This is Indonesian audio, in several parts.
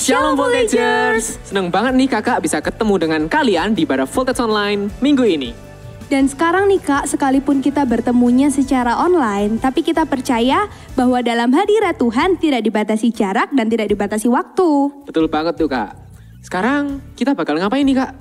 Shalom Voltagers. Seneng banget nih kakak bisa ketemu dengan kalian di ibadah Voltage Online minggu ini. Dan sekarang nih Kak, sekalipun kita bertemunya secara online, tapi kita percaya bahwa dalam hadirat Tuhan tidak dibatasi jarak dan tidak dibatasi waktu. Betul banget tuh kak. Sekarang kita bakal ngapain nih kak?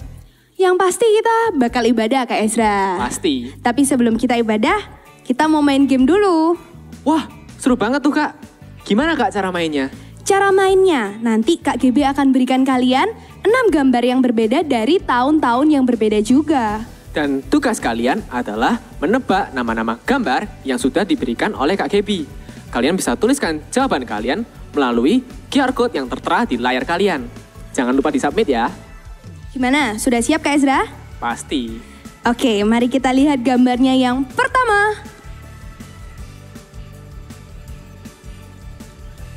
Yang pasti kita bakal ibadah Kak Ezra. Pasti. Tapi sebelum kita ibadah, kita mau main game dulu. Wah seru banget tuh kak. Gimana kak cara mainnya? Cara mainnya, nanti Kak GB akan berikan kalian 6 gambar yang berbeda dari tahun-tahun yang berbeda juga. Dan tugas kalian adalah menebak nama-nama gambar yang sudah diberikan oleh Kak Gaby. Kalian bisa tuliskan jawaban kalian melalui QR Code yang tertera di layar kalian. Jangan lupa di-submit ya. Gimana, sudah siap Kak Ezra? Pasti. Oke, mari kita lihat gambarnya yang pertama.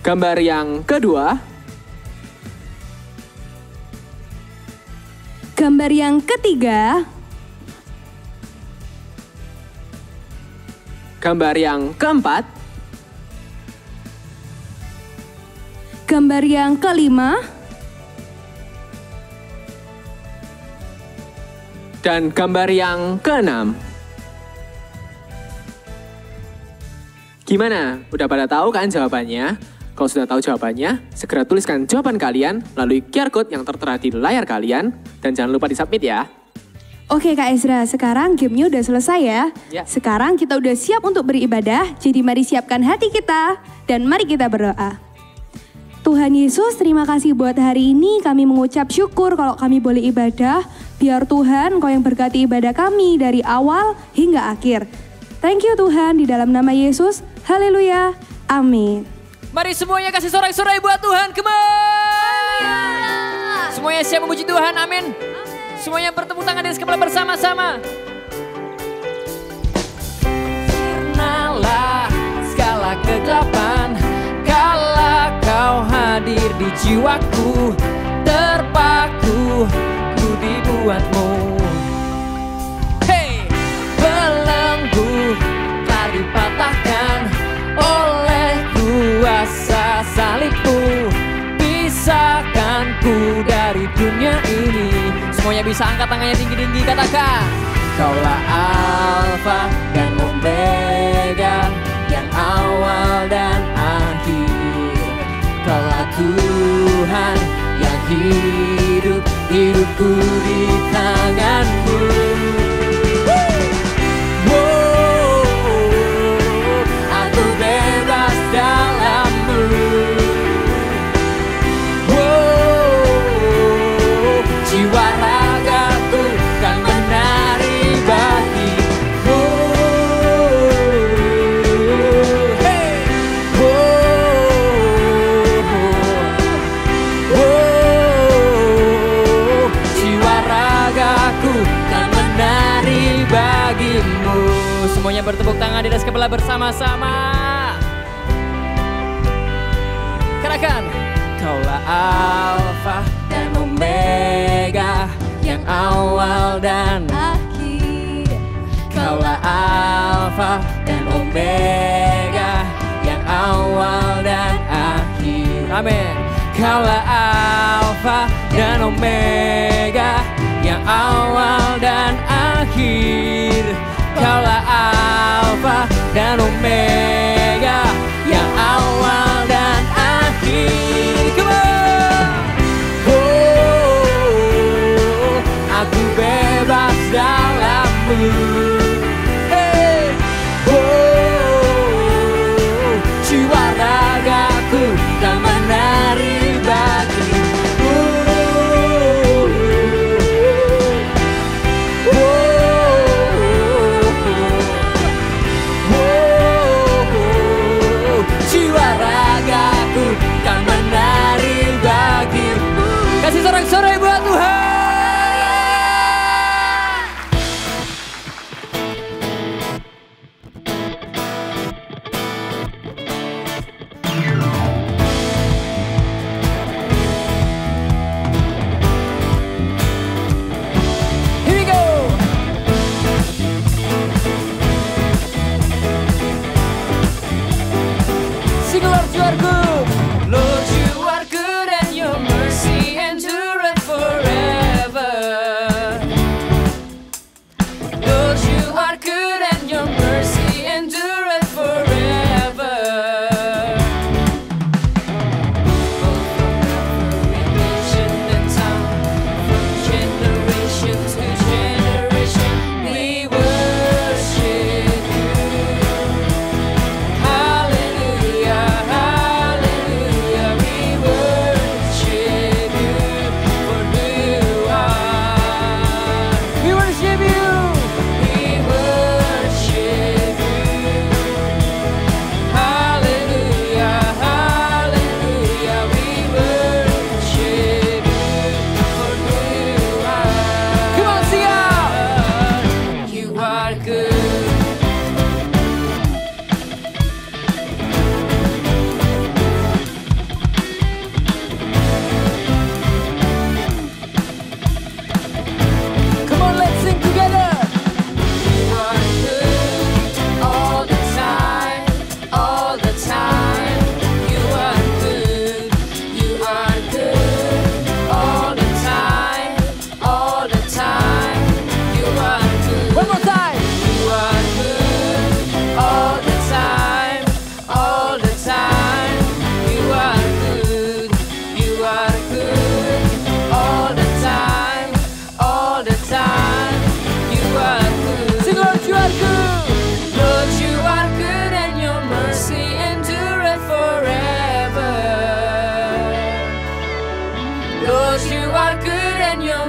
Gambar yang kedua. Gambar yang ketiga. Gambar yang keempat. Gambar yang kelima. Dan gambar yang keenam. Gimana? Udah pada tahu kan jawabannya? Kalau sudah tahu jawabannya, segera tuliskan jawaban kalian melalui QR Code yang tertera di layar kalian. Dan jangan lupa di-submit ya. Oke Kak Ezra, sekarang gamenya udah selesai ya. Sekarang kita udah siap untuk beribadah, jadi mari siapkan hati kita dan mari kita berdoa. Tuhan Yesus, terima kasih buat hari ini. Kami mengucap syukur kalau kami boleh ibadah. Biar Tuhan Kau yang berkati ibadah kami dari awal hingga akhir. Thank you Tuhan, di dalam nama Yesus. Haleluya. Amin. Mari semuanya kasih sorak-sorai buat Tuhan, come on! Semuanya siap memuji Tuhan, amin. Semuanya bertepuk tangan di atas kepala bersama-sama. Sirnalah segala kegelapan, kala Kau hadir di jiwaku, terpaku ku dibuatmu. Hey, belenggu telah dipatahkan oleh kuasa salibmu, pisahkan ku dari dunia ini. Semuanya bisa angkat tangannya tinggi-tinggi, katakan. Kaulah Alfa dan Omega, yang awal dan akhir. Kaulah Tuhan yang hidup, hidupku di tangan-Mu. Semuanya bertepuk tangan di atas kepala bersama-sama. Katakan. Kaulah Alfa dan Omega, yang awal dan akhir. Kaulah Alfa dan Omega, yang awal dan akhir. Amin. Kaulah Alfa dan Omega, yang awal dan akhir. Kaulah Alfa dan Omega, yang awal dan akhir. Come on! Oh, aku bebas dalam-Mu. Hey! Oh, jiwa ragaku kan menari bagi-Mu. Kasih sorak-sorai buat Tuhan.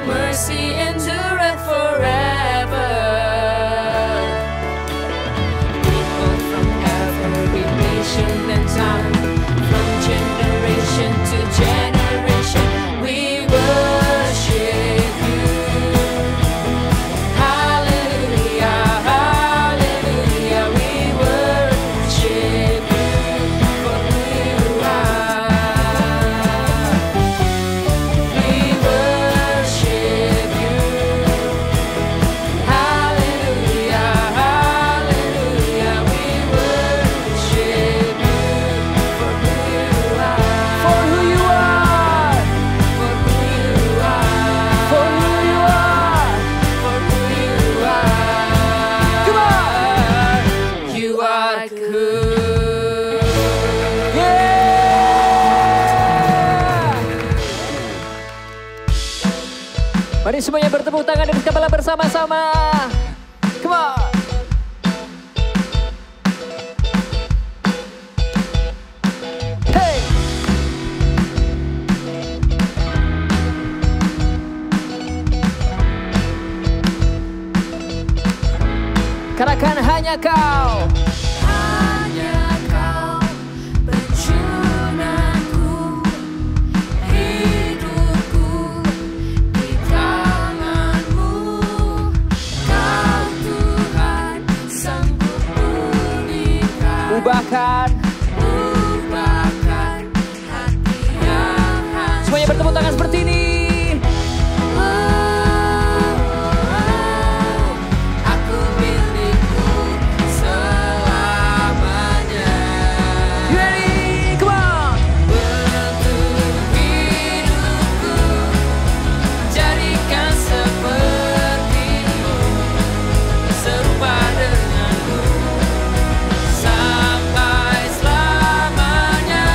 mercy endureth forever. People from every nation and time, from generation to generation, we worship you. Hallelujah, hallelujah, we worship you for who you are. We worship you. Hallelujah, hallelujah, we worship you for who you are. For who you are. For who you are. For who you are. For who you are. Come on. You are good. Yeah. Mari semuanya bertepuk tangan dan kepala bersama-sama. Come on. Hey. Katakan hanya kau. Hanya kau penjunaku, hidupku di tanganmu. Kau Tuhan sanggup pulihkan, ubahkan hati yang hancur. Semuanya bertepuk tangan seperti ini. Aku milikmu selamanya. Ready? Come on. Bentuk hidupku, jadikan sepertimu, serupa denganmu, sampai selamanya.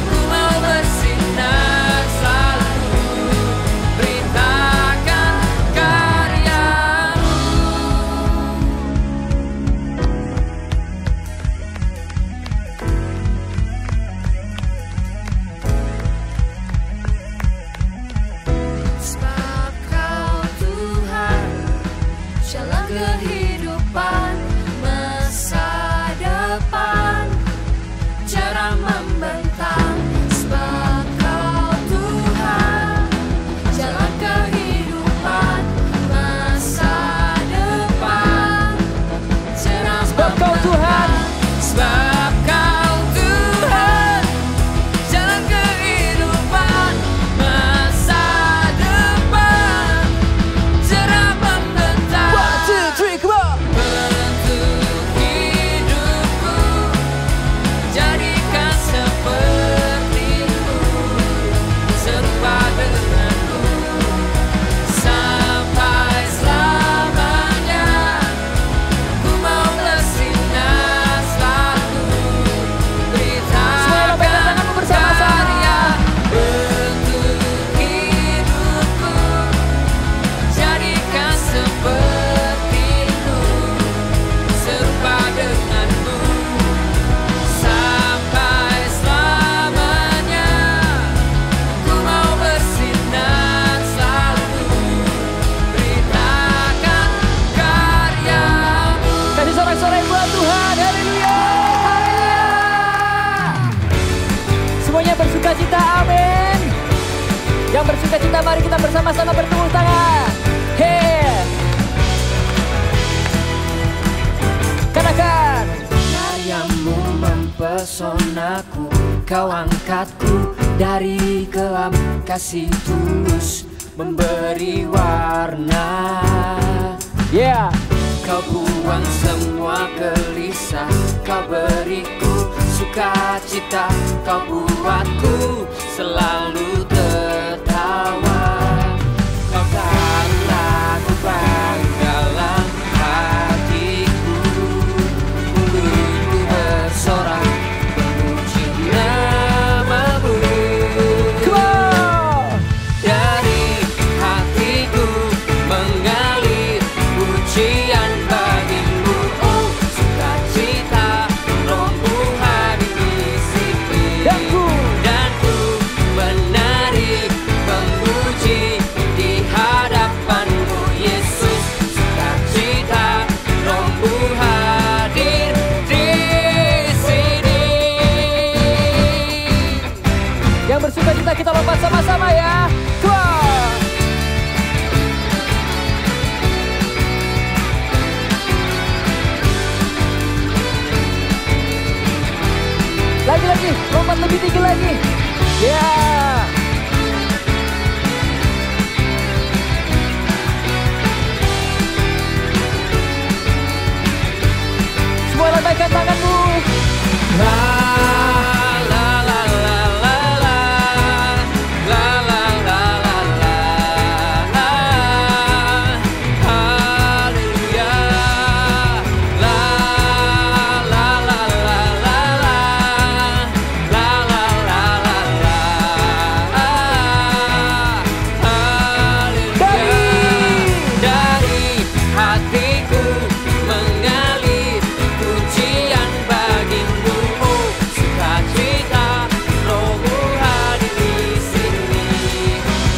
Ku mau bersinar selalu, beritakan karyamu. Sebab kau Tuhan, jalan kehidupan, masa depan, jarang membentang. Sebab kau Tuhan, jalan kehidupan, masa depan, jarang sebab kau Tuhan. Sebab kau Tuhan, jalan kehidupan, masa depan, jarang membentang. 1, 2, 3, come on. Bentuk hidupku, jadikan sepertimu, serupa denganmu, sampai selamanya. Ku mau bersinar selalu, beritakan karya. Bentuk hidupku, jadikan sepertimu, serupa denganmu, sampai selamanya. Ku mau bersinar selalu, beritakan karyamu. Kasih sorak-sorai buat Tuhan. Haleluya. Semuanya bersuka cita, amin. Yang bersuka cita, mari kita bersama-sama bertepuk tangan. Hey. Katakan. Karyamu mempesonaku, kau angkatku dari kelam, kasih tulus memberi warna. Yeah. Kau buang semua gelisah, kau beriku sukacita, kau buatku selalu tertawa. Kau taruhlah aku dalam hatiku, mulutku bersorak memuji namamu. Dari hatiku mengalir pujian bagimu, oh sukacita rohmu hadir di sini. Dan ku menari lagi, lompat lebih tinggi lagi. Ya. Semua lambaikan tanganmu. La la la la la la la la la la la. Haleluya. La la la la la la la la la la. Haleluya. Dari hatiku mengalir pujian bagimu, oh sukacita, Rohmu hadir di sini,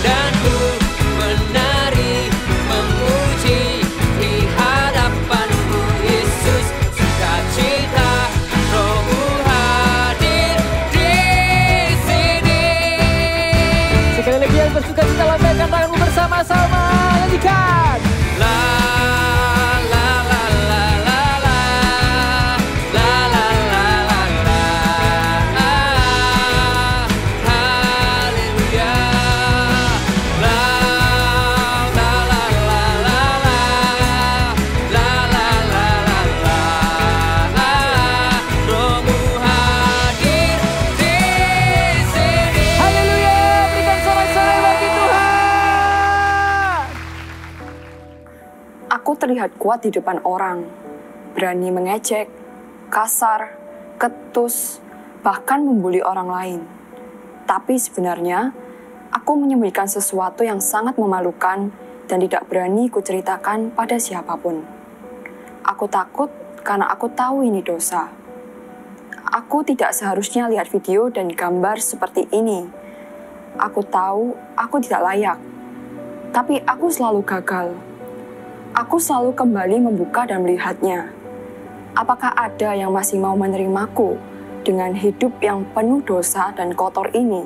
dan ku menari memuji di hadapanmu Yesus. Sukacita, Rohmu hadir di sini. Sekali lagi yang bersukacita, lambaikan tanganmu bersama-sama, nyanyikan. La la la la la la la la la la la. Haleluya. La la la la la la la la la la. Rohmu hadir di sini. Haleluya, berikan sorak-sorai bagi Tuhan. Aku terlihat kuat di depan orang, berani mengejek, kasar, ketus, bahkan membuli orang lain. Tapi sebenarnya, aku menyembunyikan sesuatu yang sangat memalukan dan tidak berani kuceritakan pada siapapun. Aku takut karena aku tahu ini dosa. Aku tidak seharusnya lihat video dan gambar seperti ini. Aku tahu aku tidak layak, tapi aku selalu gagal. Aku selalu kembali membuka dan melihatnya. Apakah ada yang masih mau menerimaku dengan hidup yang penuh dosa dan kotor ini?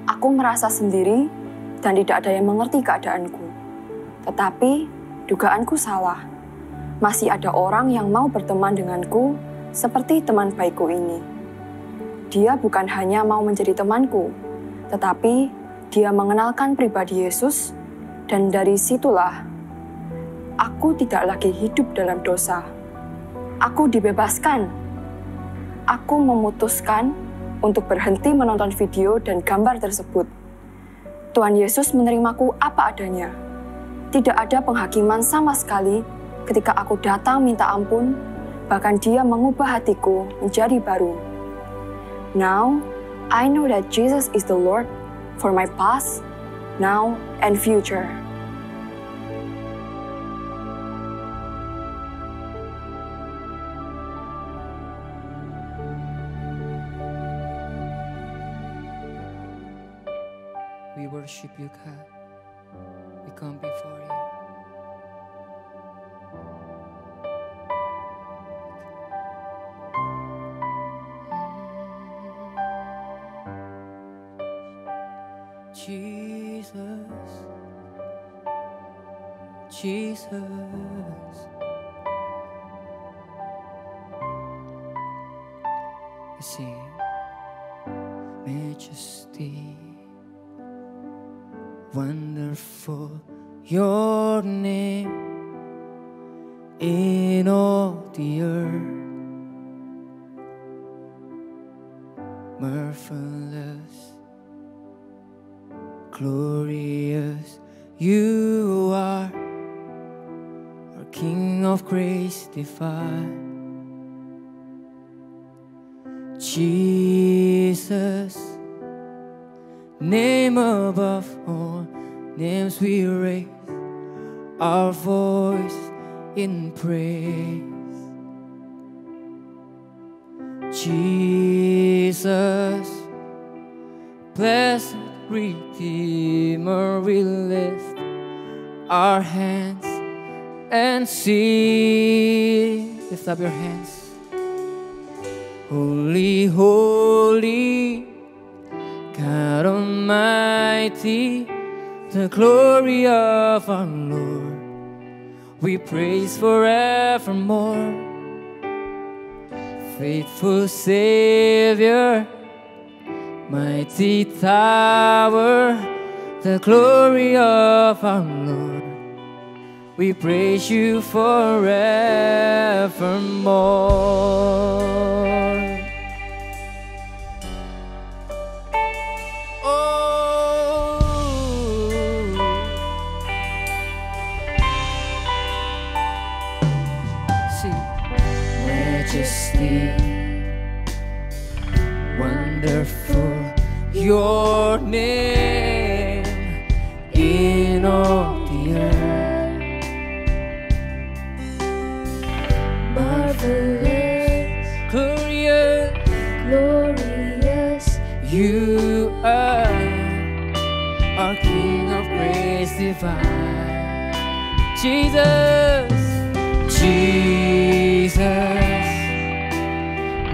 Aku merasa sendiri dan tidak ada yang mengerti keadaanku. Tetapi dugaanku salah. Masih ada orang yang mau berteman denganku seperti teman baikku ini. Dia bukan hanya mau menjadi temanku, tetapi dia mengenalkan pribadi Yesus. Dan dari situlah, aku tidak lagi hidup dalam dosa. Aku dibebaskan. Aku memutuskan untuk berhenti menonton video dan gambar tersebut. Tuhan Yesus menerimaku apa adanya. Tidak ada penghakiman sama sekali ketika aku datang minta ampun, bahkan Dia mengubah hatiku menjadi baru. Now, I know that Jesus is the Lord for my past, now, and future. We worship you, God. We come before you. Jesus, Jesus, we sing majesty, wonderful your name in all the earth, marvelous, glorious you are, our King of grace divine. Jesus, name above all names, we raise our voice in praise. Jesus, blessed Redeemer, we lift our hands and sing. Lift up your hands. Holy, holy, God Almighty, the glory of our Lord, we praise forevermore. Faithful Savior, mighty tower, the glory of our Lord. We praise you forevermore. Majesty, wonderful your name in all the earth. Marvelous, glorious, glorious, you are our King of grace divine. Jesus, Jesus,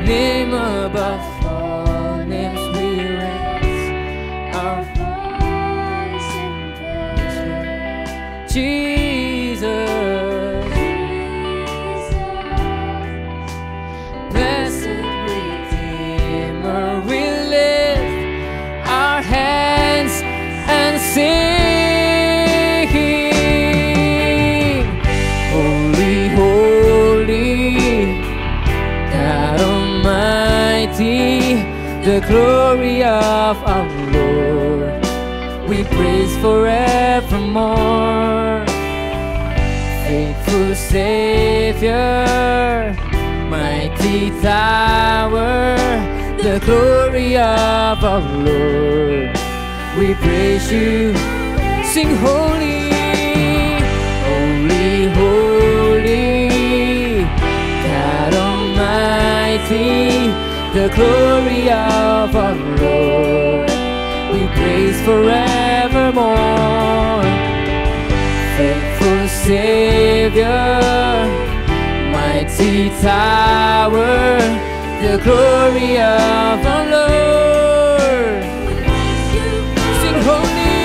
name above all names, we raise our voice in praise. Jesus, blessed Redeemer, we lift our hands and sing. Holy, holy, God Almighty, the glory of our Lord, we praise forevermore. Faithful Savior, mighty tower, the glory of our Lord, we praise you. Sing holy, holy, holy, God Almighty, the glory of our Lord, we praise forevermore. Faithful Savior, mighty tower, the glory of our Lord. Sing holy,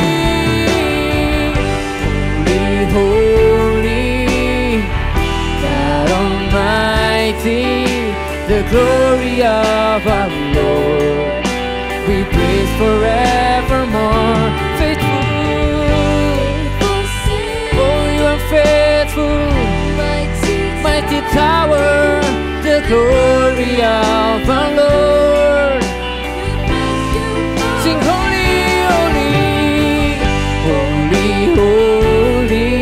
holy, holy, God Almighty, the glory of our Lord, we praise forevermore. Faithful, oh, you are faithful, mighty tower, the glory of our Lord. Sing holy, holy, holy, holy,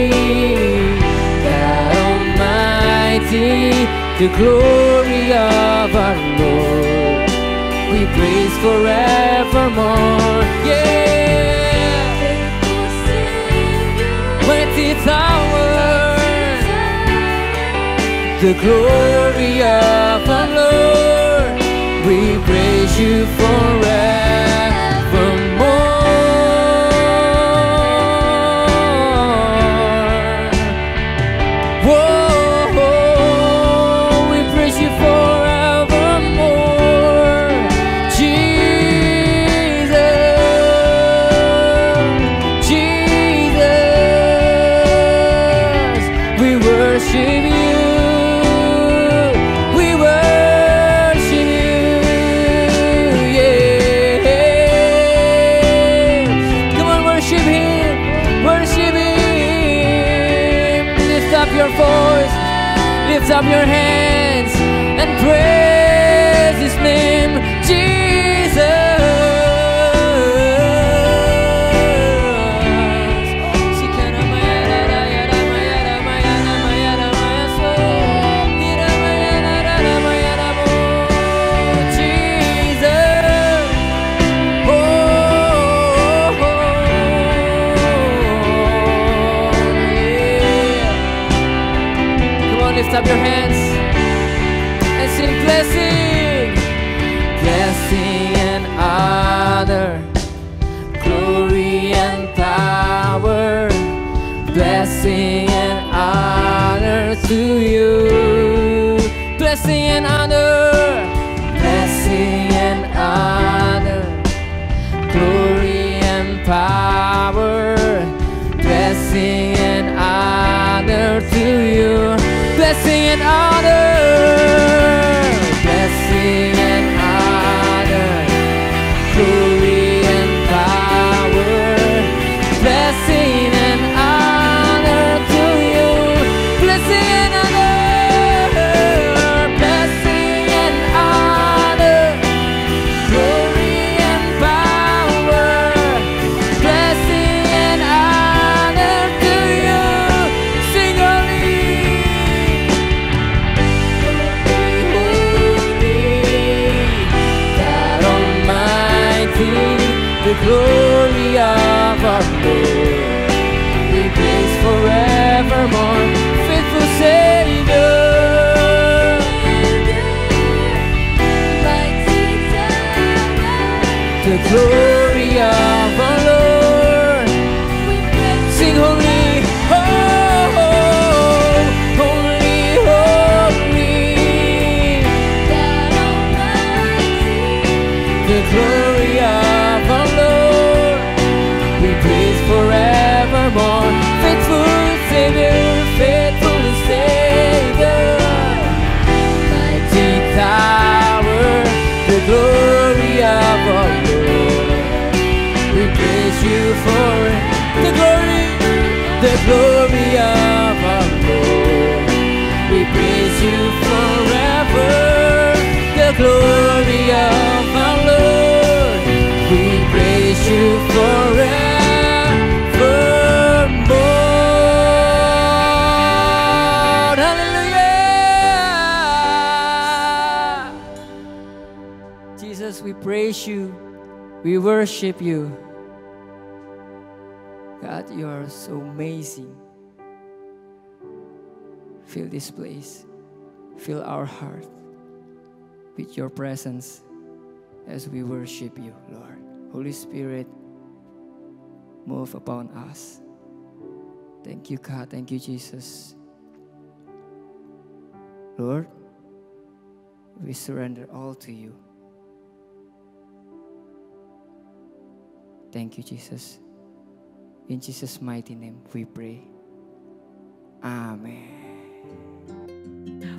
God Almighty, the glory of our Lord, we praise forevermore. Yeah, mighty tower, the glory of our Lord, we praise you forevermore. Whoa, we praise you forevermore. Jesus, Jesus, we worship you. Your voice, lift up your hands and praise His name, Jesus. Lift up your hands and sing blessing, blessing and honor, glory and power, blessing and honor to you. Blessing and honor, blessing and honor, glory and power, blessing and honor to you. Blessing and honor, blessing glory of our Lord. Sing holy, oh, holy, holy. The glory of our Lord, we praise forevermore. Faithful Savior, faithful Savior, mighty tower, the glory of our Lord. We praise you for the glory of our Lord. We praise you forever, the glory of our Lord. We praise you forevermore. Hallelujah. Jesus, we praise you. We worship you. God, you are so amazing. Fill this place. Fill our heart with your presence as we worship you, Lord. Holy Spirit, move upon us. Thank you, God. Thank you, Jesus. Lord, we surrender all to you. Thank you, Jesus. In Jesus' mighty name we pray. Amin.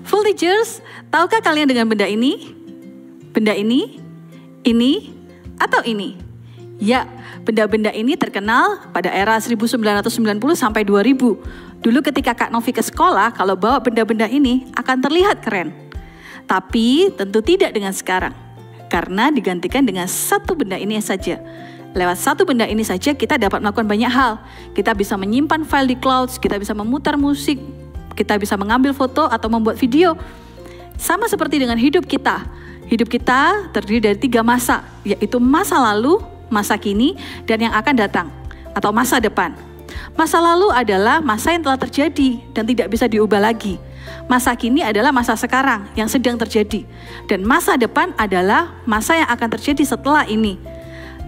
Full Teachers, tahukah kalian dengan benda ini? Benda ini, atau ini? Ya, benda-benda ini terkenal pada era 1990 sampai 2000. Dulu ketika Kak Novi ke sekolah, kalau bawa benda-benda ini akan terlihat keren. Tapi tentu tidak dengan sekarang. Karena digantikan dengan satu benda ini saja. Lewat satu benda ini saja kita dapat melakukan banyak hal. Kita bisa menyimpan file di cloud, kita bisa memutar musik, kita bisa mengambil foto atau membuat video. Sama seperti dengan hidup kita. Hidup kita terdiri dari 3 masa, yaitu masa lalu, masa kini, dan yang akan datang, atau masa depan. Masa lalu adalah masa yang telah terjadi dan tidak bisa diubah lagi. Masa kini adalah masa sekarang yang sedang terjadi. Dan masa depan adalah masa yang akan terjadi setelah ini.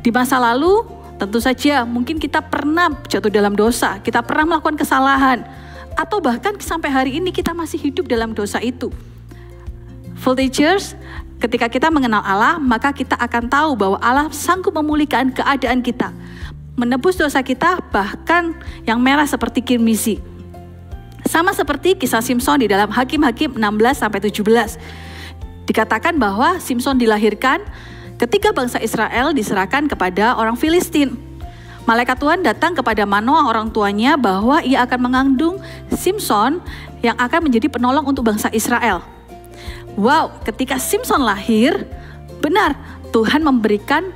Di masa lalu, tentu saja mungkin kita pernah jatuh dalam dosa, kita pernah melakukan kesalahan, atau bahkan sampai hari ini kita masih hidup dalam dosa itu. Full Teachers, ketika kita mengenal Allah, maka kita akan tahu bahwa Allah sanggup memulihkan keadaan kita, menebus dosa kita, bahkan yang merah seperti kirmizi. Sama seperti kisah Simson di dalam Hakim-Hakim 16-17. Dikatakan bahwa Simson dilahirkan ketika bangsa Israel diserahkan kepada orang Filistin. Malaikat Tuhan datang kepada Manoah orang tuanya bahwa ia akan mengandung Simson yang akan menjadi penolong untuk bangsa Israel. Wow, ketika Simson lahir, benar Tuhan memberikan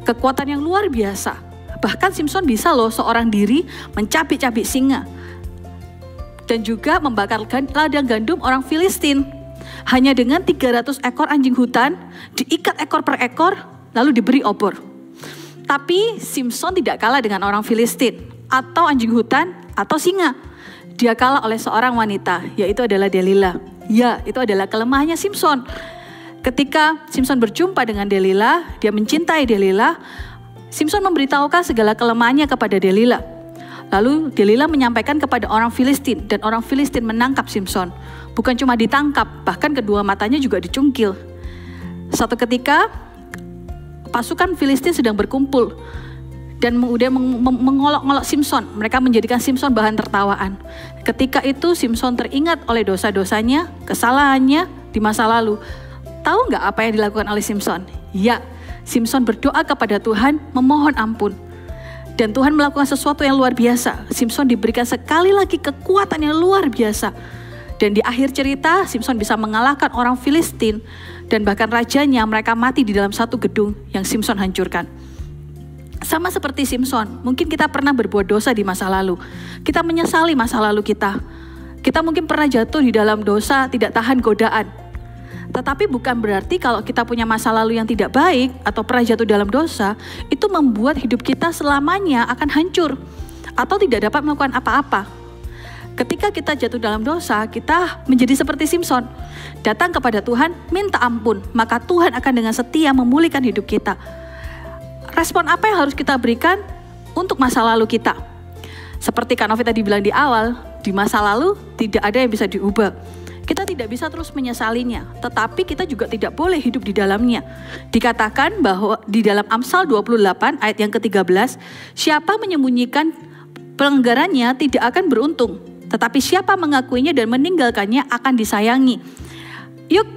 kekuatan yang luar biasa. Bahkan Simson bisa loh seorang diri mencabik-cabik singa. Dan juga membakar ladang gandum orang Filistin. Hanya dengan 300 ekor anjing hutan, diikat ekor per ekor, lalu diberi obor. Tapi Simson tidak kalah dengan orang Filistin, atau anjing hutan, atau singa. Dia kalah oleh seorang wanita, yaitu adalah Delila. Ya, itu adalah kelemahannya Simson. Ketika Simson berjumpa dengan Delila, dia mencintai Delila, Simson memberitahukan segala kelemahannya kepada Delila. Lalu Delila menyampaikan kepada orang Filistin, dan orang Filistin menangkap Simson. Bukan cuma ditangkap, bahkan kedua matanya juga dicungkil. Suatu ketika, pasukan Filistin sedang berkumpul dan kemudian mengolok-olok Simson. Mereka menjadikan Simson bahan tertawaan. Ketika itu Simson teringat oleh dosa-dosanya, kesalahannya di masa lalu. Tahu nggak apa yang dilakukan oleh Simson? Ya, Simson berdoa kepada Tuhan, memohon ampun. Dan Tuhan melakukan sesuatu yang luar biasa. Simson diberikan sekali lagi kekuatan yang luar biasa. Dan di akhir cerita, Simson bisa mengalahkan orang Filistin. Dan bahkan rajanya, mereka mati di dalam satu gedung yang Simson hancurkan. Sama seperti Simson, mungkin kita pernah berbuat dosa di masa lalu. Kita menyesali masa lalu kita. Kita mungkin pernah jatuh di dalam dosa, tidak tahan godaan. Tetapi bukan berarti kalau kita punya masa lalu yang tidak baik atau pernah jatuh dalam dosa, itu membuat hidup kita selamanya akan hancur atau tidak dapat melakukan apa-apa. Ketika kita jatuh dalam dosa, kita menjadi seperti Simson. Datang kepada Tuhan, minta ampun, maka Tuhan akan dengan setia memulihkan hidup kita. Respon apa yang harus kita berikan untuk masa lalu kita? Seperti Kak Novi tadi bilang di awal, di masa lalu tidak ada yang bisa diubah. Kita tidak bisa terus menyesalinya, tetapi kita juga tidak boleh hidup di dalamnya. Dikatakan bahwa di dalam Amsal 28 ayat yang ke-13, siapa menyembunyikan pelanggarannya tidak akan beruntung, tetapi siapa mengakuinya dan meninggalkannya akan disayangi. Yuk,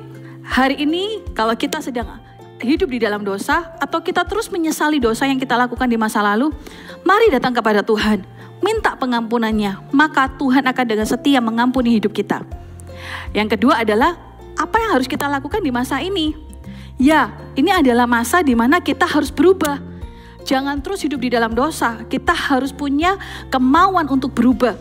hari ini kalau kita sedang hidup di dalam dosa atau kita terus menyesali dosa yang kita lakukan di masa lalu, mari datang kepada Tuhan, minta pengampunannya, maka Tuhan akan dengan setia mengampuni hidup kita. Yang kedua adalah apa yang harus kita lakukan di masa ini? Ya, ini adalah masa di mana kita harus berubah. Jangan terus hidup di dalam dosa, kita harus punya kemauan untuk berubah.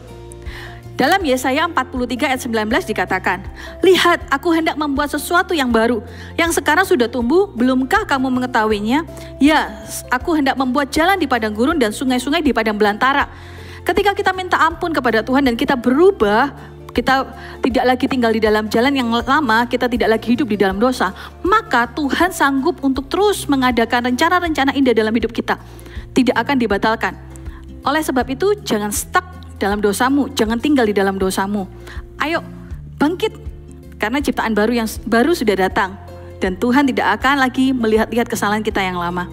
Dalam Yesaya 43 ayat 19 dikatakan, lihat aku hendak membuat sesuatu yang baru, yang sekarang sudah tumbuh, belumkah kamu mengetahuinya? Ya, aku hendak membuat jalan di padang gurun dan sungai-sungai di padang belantara. Ketika kita minta ampun kepada Tuhan dan kita berubah, kita tidak lagi tinggal di dalam jalan yang lama, kita tidak lagi hidup di dalam dosa, maka Tuhan sanggup untuk terus mengadakan rencana-rencana indah dalam hidup kita. Tidak akan dibatalkan. Oleh sebab itu, jangan stuck dalam dosamu, jangan tinggal di dalam dosamu. Ayo, bangkit, karena ciptaan baru yang baru sudah datang. Dan Tuhan tidak akan lagi melihat-lihat kesalahan kita yang lama.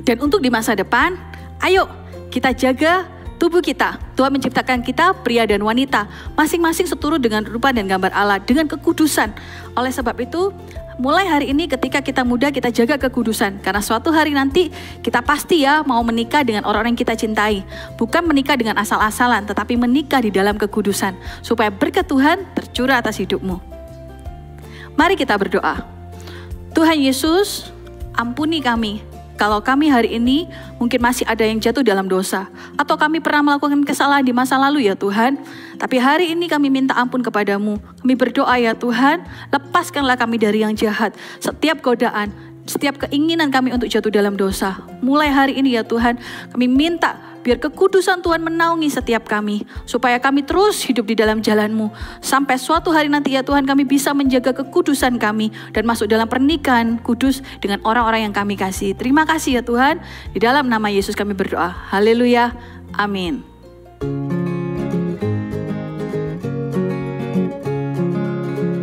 Dan untuk di masa depan, ayo kita jaga tubuh kita. Tuhan menciptakan kita pria dan wanita, masing-masing seturut dengan rupa dan gambar Allah, dengan kekudusan. Oleh sebab itu, mulai hari ini ketika kita muda, kita jaga kekudusan. Karena suatu hari nanti kita pasti mau menikah dengan orang-orang yang kita cintai. Bukan menikah dengan asal-asalan, tetapi menikah di dalam kekudusan. Supaya berkat Tuhan tercurah atas hidupmu. Mari kita berdoa. Tuhan Yesus, ampuni kami. Kalau kami hari ini mungkin masih ada yang jatuh dalam dosa, atau kami pernah melakukan kesalahan di masa lalu ya Tuhan, tapi hari ini kami minta ampun kepadamu. Kami berdoa ya Tuhan, lepaskanlah kami dari yang jahat, setiap godaan, setiap keinginan kami untuk jatuh dalam dosa. Mulai hari ini ya Tuhan, kami minta biar kekudusan Tuhan menaungi setiap kami, supaya kami terus hidup di dalam jalan-Mu. Sampai suatu hari nanti ya Tuhan, kami bisa menjaga kekudusan kami dan masuk dalam pernikahan kudus dengan orang-orang yang kami kasih. Terima kasih ya Tuhan, di dalam nama Yesus kami berdoa. Haleluya, amin.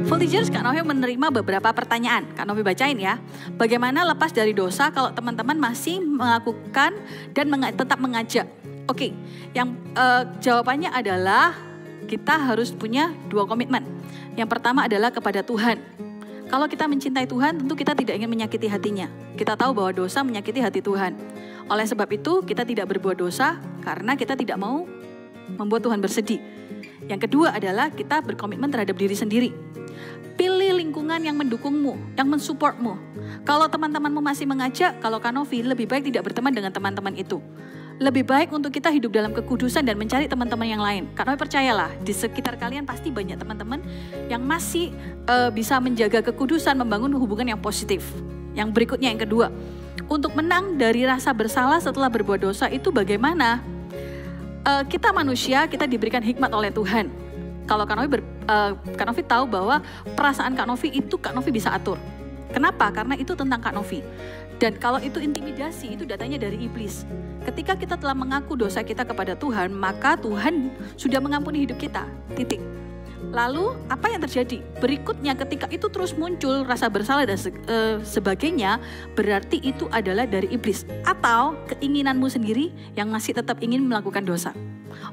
Voltigers, Kak Novi menerima beberapa pertanyaan. Kak Novi bacain ya. Bagaimana lepas dari dosa kalau teman-teman masih melakukan dan tetap mengajak? Oke, yang jawabannya adalah kita harus punya 2 komitmen. Yang pertama adalah kepada Tuhan. Kalau kita mencintai Tuhan, tentu kita tidak ingin menyakiti hatinya. Kita tahu bahwa dosa menyakiti hati Tuhan. Oleh sebab itu, kita tidak berbuat dosa karena kita tidak mau membuat Tuhan bersedih. Yang kedua adalah kita berkomitmen terhadap diri sendiri. Pilih lingkungan yang mendukungmu, yang mensupportmu. Kalau teman-temanmu masih mengajak, kalau Kak Novi, lebih baik tidak berteman dengan teman-teman itu. Lebih baik untuk kita hidup dalam kekudusan dan mencari teman-teman yang lain. Kak Novi percayalah, di sekitar kalian pasti banyak teman-teman yang masih bisa menjaga kekudusan, membangun hubungan yang positif. Yang berikutnya, yang kedua, untuk menang dari rasa bersalah setelah berbuat dosa itu bagaimana? Kita manusia, kita diberikan hikmat oleh Tuhan. Kalau Kak Novi tahu bahwa perasaan Kak Novi itu Kak Novi bisa atur. Kenapa? Karena itu tentang Kak Novi. Dan kalau itu intimidasi, itu datanya dari iblis. Ketika kita telah mengaku dosa kita kepada Tuhan, maka Tuhan sudah mengampuni hidup kita. Titik. Lalu apa yang terjadi? Berikutnya ketika itu terus muncul rasa bersalah dan sebagainya, berarti itu adalah dari iblis. Atau keinginanmu sendiri yang masih tetap ingin melakukan dosa.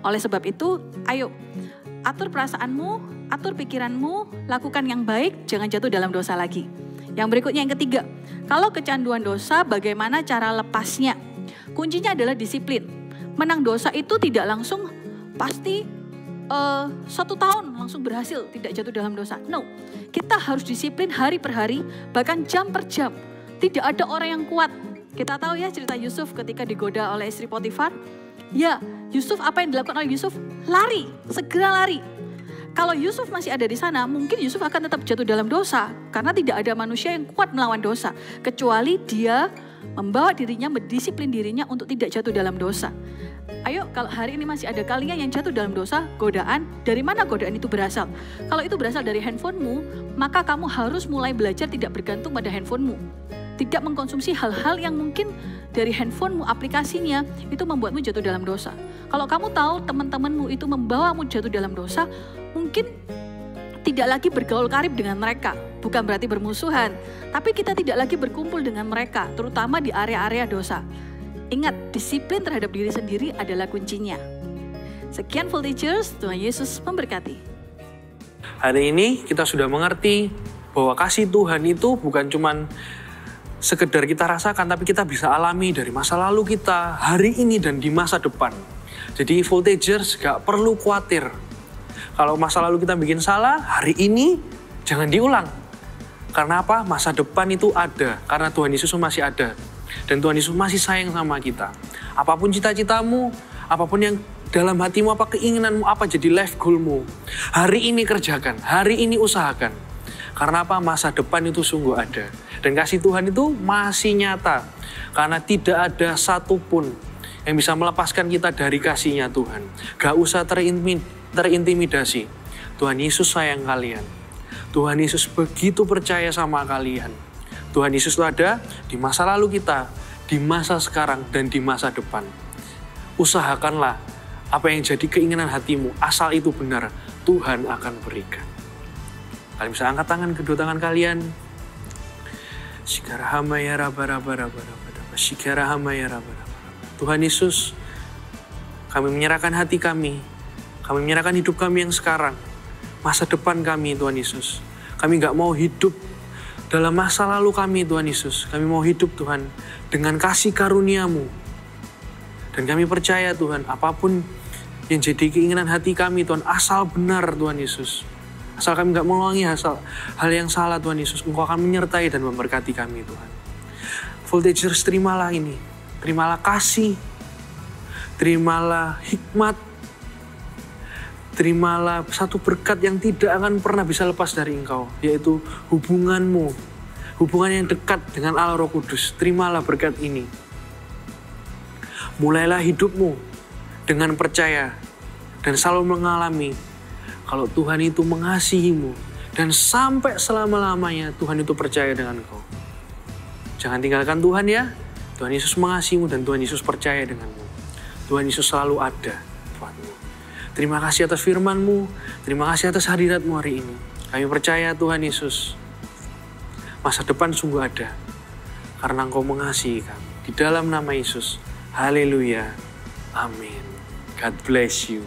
Oleh sebab itu, ayo atur perasaanmu, atur pikiranmu, lakukan yang baik, jangan jatuh dalam dosa lagi. Yang berikutnya, yang ketiga, kalau kecanduan dosa, bagaimana cara lepasnya? Kuncinya adalah disiplin. Menang dosa itu tidak langsung pasti 1 tahun langsung berhasil tidak jatuh dalam dosa. No, kita harus disiplin hari per hari, bahkan jam per jam. Tidak ada orang yang kuat. Kita tahu ya cerita Yusuf ketika digoda oleh istri Potifar. Ya, Yusuf, apa yang dilakukan oleh Yusuf? Lari, segera lari. Kalau Yusuf masih ada di sana, mungkin Yusuf akan tetap jatuh dalam dosa. Karena tidak ada manusia yang kuat melawan dosa. Kecuali dia membawa dirinya, mendisiplin dirinya untuk tidak jatuh dalam dosa. Ayo, kalau hari ini masih ada kalian yang jatuh dalam dosa, godaan, dari mana godaan itu berasal? Kalau itu berasal dari handphonemu, maka kamu harus mulai belajar tidak bergantung pada handphonemu. Tidak mengkonsumsi hal-hal yang mungkin dari handphonemu, aplikasinya, itu membuatmu jatuh dalam dosa. Kalau kamu tahu teman-temanmu itu membawamu jatuh dalam dosa, mungkin tidak lagi bergaul karib dengan mereka. Bukan berarti bermusuhan, tapi kita tidak lagi berkumpul dengan mereka, terutama di area-area dosa. Ingat, disiplin terhadap diri sendiri adalah kuncinya. Sekian Voltigers, Tuhan Yesus memberkati. Hari ini kita sudah mengerti bahwa kasih Tuhan itu bukan cuman sekedar kita rasakan, tapi kita bisa alami dari masa lalu kita, hari ini dan di masa depan. Jadi Voltigers gak perlu khawatir. Kalau masa lalu kita bikin salah, hari ini jangan diulang. Karena apa? Masa depan itu ada. Karena Tuhan Yesus masih ada. Dan Tuhan Yesus masih sayang sama kita. Apapun cita-citamu, apapun yang dalam hatimu, apa keinginanmu, apa jadi life goalmu. Hari ini kerjakan, hari ini usahakan. Karena apa? Masa depan itu sungguh ada. Dan kasih Tuhan itu masih nyata. Karena tidak ada satupun yang bisa melepaskan kita dari kasih-Nya Tuhan. Gak usah terintimidasi. Tuhan Yesus sayang kalian. Tuhan Yesus begitu percaya sama kalian. Tuhan Yesus itu ada di masa lalu kita, di masa sekarang, dan di masa depan. Usahakanlah apa yang jadi keinginan hatimu, asal itu benar, Tuhan akan berikan. Kalian bisa angkat tangan, kedua tangan kalian. Tuhan Yesus, kami menyerahkan hati kami menyerahkan hidup kami yang sekarang, masa depan kami Tuhan Yesus. Kami gak mau hidup dalam masa lalu kami Tuhan Yesus. Kami mau hidup Tuhan dengan kasih karunia-Mu. Dan kami percaya Tuhan, apapun yang jadi keinginan hati kami Tuhan, asal benar Tuhan Yesus. Asal kami gak mengulangi hal yang salah Tuhan Yesus, Engkau akan menyertai dan memberkati kami Tuhan. Voltigers, terimalah ini. Terimalah kasih. Terimalah hikmat. Terimalah satu berkat yang tidak akan pernah bisa lepas dari Engkau, yaitu hubunganmu, hubungan yang dekat dengan Allah Roh Kudus. Terimalah berkat ini. Mulailah hidupmu dengan percaya dan selalu mengalami kalau Tuhan itu mengasihimu dan sampai selama-lamanya Tuhan itu percaya dengan Engkau. Jangan tinggalkan Tuhan ya. Tuhan Yesus mengasihimu dan Tuhan Yesus percaya denganmu. Tuhan Yesus selalu ada buatmu. Terima kasih atas firman-Mu. Terima kasih atas hadirat-Mu hari ini. Kami percaya Tuhan Yesus, masa depan sungguh ada. Karena Engkau mengasihi kami. Di dalam nama Yesus. Haleluya. Amin. God bless you.